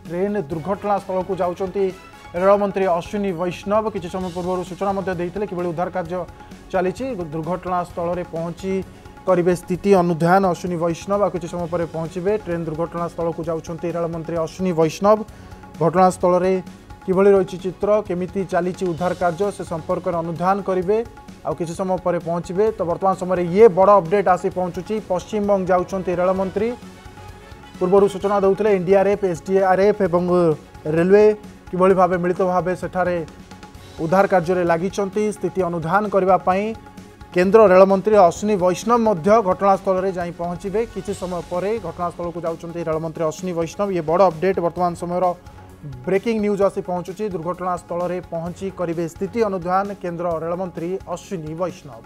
Train दुर्घटना स्थल को जाउछंती रेलमंत्री अश्विनी वैष्णव। किछि समय पूर्व सूचना देते कि उद्धार कार्य चली दुर्घटना स्थल में पहुंची करेंगे स्थिति अनुधान अश्विनी वैष्णव आ किछि समय पर पहुंचे। ट्रेन दुर्घटना स्थल को जाउछंती रेलमंत्री अश्विनी वैष्णव। घटनास्थल में किभଳି रही चित्र केमिति चली उद्धार कार्य से संपर्क में अनुधान करेंगे आ किछि समय पर पहुंचे। तो वर्तमान समय ये बड़ अपडेट आसी पहुंचुची पश्चिमबंग जाउछंती रेलमंत्री। पूर्व सूचना देते एनडीआरएफ एसडीआरएफ एवं रेलवे किभଳି भावे मिलित भाव सेठारे उद्धार कार्य लगी स्थिति अनुधान करने केंद्र रेलमंत्री अश्विनी वैष्णव मध्य घटनास्थल में जाई पहुँचे। किसी समय पर घटनास्थल को जाउछंती रेलमंत्री अश्विनी वैष्णव। ये बड़ अपडेट वर्तमान समय ब्रेकिंग न्यूज आसी पहुंचुची दुर्घटनास्थल में पहुंची करेंगे स्थिति अनुधान केंद्र रेलमंत्री अश्विनी वैष्णव।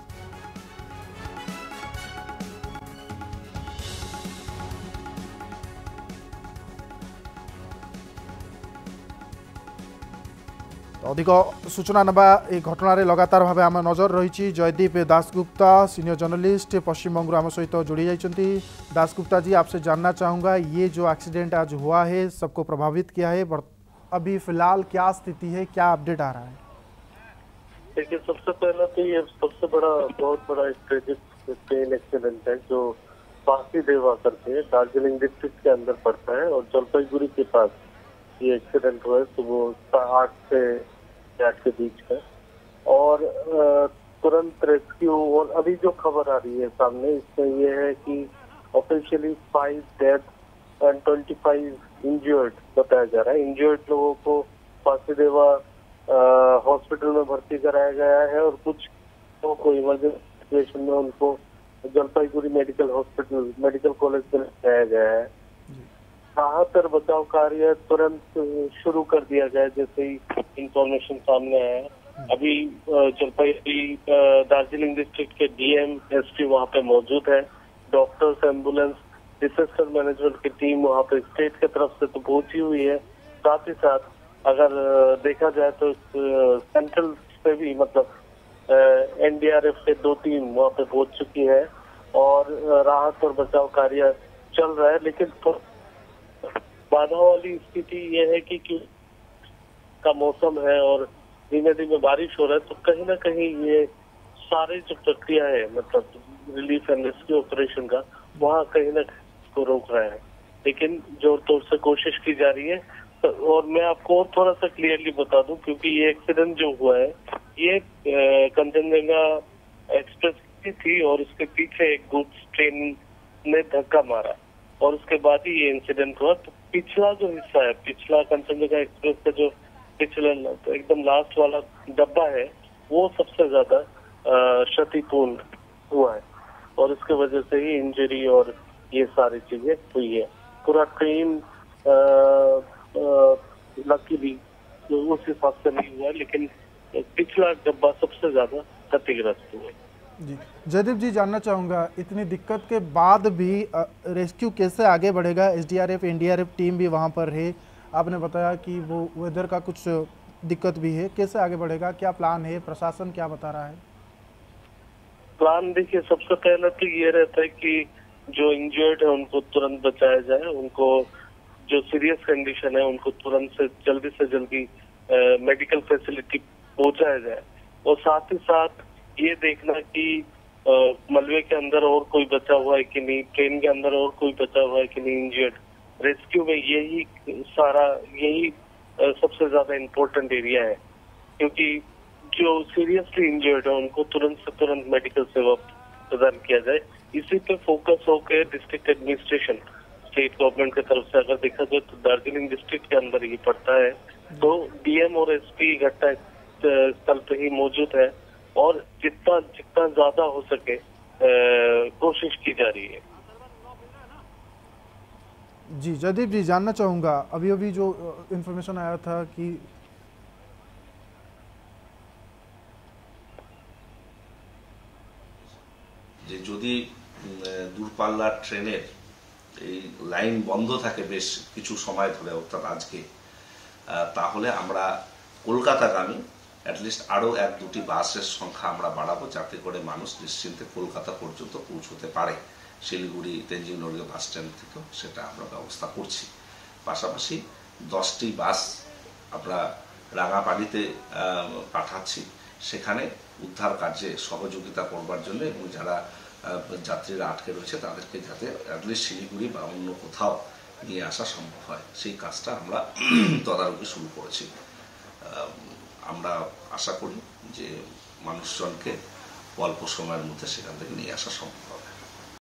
अधिक सूचना नबा ये घटना लगातार भाव आम नजर रही। जयदीप दासगुप्ता सीनियर जर्नलिस्ट पश्चिम बंग आम सहित जोड़ी जाती। दासगुप्ता जी, आपसे जानना चाहूँगा ये जो एक्सीडेंट आज हुआ है सबको प्रभावित किया है, अभी फिलहाल क्या स्थिति है, क्या अपडेट आ रहा है? देखिए, सबसे पहला तो ये सबसे बड़ा बहुत बड़ा ट्रेजिक ट्रेन एक्सीडेंट है जो वासुदेवा करके दार्जिलिंग डिस्ट्रिक्ट के अंदर पड़ता है और जलपाईगुड़ी के पास ये एक्सीडेंट हुआ है सुबह 8 से 8 के बीच में। और तुरंत रेस्क्यू और अभी जो खबर आ रही है सामने इसमें ये है कि ऑफिशियली 5 डेथ एंड 25 इंजर्ड बताया जा रहा है। इंजर्ड लोगों को वासुदेवा हॉस्पिटल में भर्ती कराया गया है और कुछ लोगों को इमरजेंसी सिचुएशन में उनको जलपाईगुड़ी मेडिकल कॉलेज में लाया गया है। राहत और बचाव कार्य तुरंत शुरू कर दिया गया जैसे ही इंफॉर्मेशन सामने आया। अभी जलपाईगुड़ी दार्जिलिंग डिस्ट्रिक्ट के डीएम एसपी वहाँ पे मौजूद है, डॉक्टर्स, एम्बुलेंस, डिजास्टर मैनेजमेंट की टीम वहाँ पे स्टेट की तरफ से तो पहुंची हुई है। साथ ही साथ अगर देखा जाए तो सेंट्रल से भी मतलब एनडीआरएफ के 2 टीम वहाँ पे पहुंच चुकी है और राहत और बचाव कार्य चल रहा है। लेकिन बाधा वाली स्थिति ये है कि का मौसम है और धीमे धीमे बारिश हो रहा है, तो कहीं ना कहीं ये सारे जो प्रक्रिया है मतलब रिलीफ एंड रेस्क्यू ऑपरेशन का वहाँ कहीं ना कहीं को रोक रहा है। लेकिन जोर तौर से कोशिश की जा रही है। और मैं आपको और थोड़ा सा क्लियरली बता दूं क्योंकि ये एक्सीडेंट जो हुआ है ये कंचनजंगा एक्सप्रेस की थी और उसके पीछे एक गुड्स ट्रेन ने धक्का मारा और उसके बाद ही ये इंसिडेंट हुआ। तो पिछला जो हिस्सा है, पिछला कंचनजंगा एक्सप्रेस का जो पिछला तो एकदम लास्ट वाला डब्बा है वो सबसे ज्यादा क्षतिपूर्ण हुआ है और उसके वजह से ही इंजरी और ये सारी चीजें हुई है। पूरा ट्रेन लकीली उस हिसाब से नहीं हुआ लेकिन पिछला डब्बा सबसे ज्यादा क्षतिग्रस्त हुआ। जी जयदीप जी, जानना चाहूँगा इतनी दिक्कत के बाद भी रेस्क्यू कैसे आगे बढ़ेगा? एसडीआरएफ एनडीआरएफ टीम भी वहाँ पर है, आपने बताया कि वो वेदर का कुछ दिक्कत भी है, कैसे आगे बढ़ेगा, क्या प्लान है, प्रशासन क्या बता रहा है? प्लान देखिए, सबसे पहले तो ये रहता है कि जो इंजर्ड है उनको तुरंत बचाया जाए, उनको जो सीरियस कंडीशन है उनको तुरंत से जल्दी मेडिकल फैसिलिटी पहुंचाया जाए और साथ ही साथ ये देखना कि मलबे के अंदर और कोई बचा हुआ है कि नहीं, ट्रेन के अंदर और कोई बचा हुआ है कि नहीं इंजर्ड। रेस्क्यू में यही सबसे ज्यादा इम्पोर्टेंट एरिया है क्योंकि जो सीरियसली इंजर्ड है उनको तुरंत से तुरंत मेडिकल सेवा प्रदान किया जाए। इसी पे फोकस होकर डिस्ट्रिक्ट एडमिनिस्ट्रेशन स्टेट गवर्नमेंट की तरफ से अगर देखा जाए तो दार्जिलिंग डिस्ट्रिक्ट के अंदर ही पड़ता है, तो डीएम और एसपी घटना स्थल पे ही मौजूद है और जितना ज्यादा हो सके कोशिश की जा रही है। जी जयदीप जी, जानना चाहूँगा अभी जो इन्फॉर्मेशन आया था कि যদি দূরপাল্লার ট্রেনের এই লাইন বন্ধ থাকে বেশ কিছু সময় ধরে অর্থাৎ আজকে, তাহলে আমরা কলকাতাগামী অ্যাটলিস্ট আরও 1-2টি বাসের সংখ্যা আমরা বাড়াবো যাতে করে মানুষ নিশ্চিন্তে কলকাতা পর্যন্ত পৌঁছতে পারে। শিলিগুড়ি তেনজিং নড়িয়া বাস স্ট্যান্ড থেকেও সেটা আমরা ব্যবস্থা করছি। পাশাপাশি 10টি বাস আমরা রাঙাপাড়িতে পাঠাচ্ছি, সেখানে উদ্ধার কার্যে সহযোগিতা করবার জন্য, এবং যারা যাত্রীরা আটকে রয়েছে তাদেরকে যাতে অ্যাটলিস্ট শিলিগুড়ি বা অন্য কোথাও নিয়ে আসা সম্ভব হয়, সেই কাজটা আমরা তদারকি শুরু করেছি। আমরা আশা করি যে মানুষজনকে অল্প সময়ের মধ্যে সেখান থেকে নিয়ে আসা সম্ভব হবে।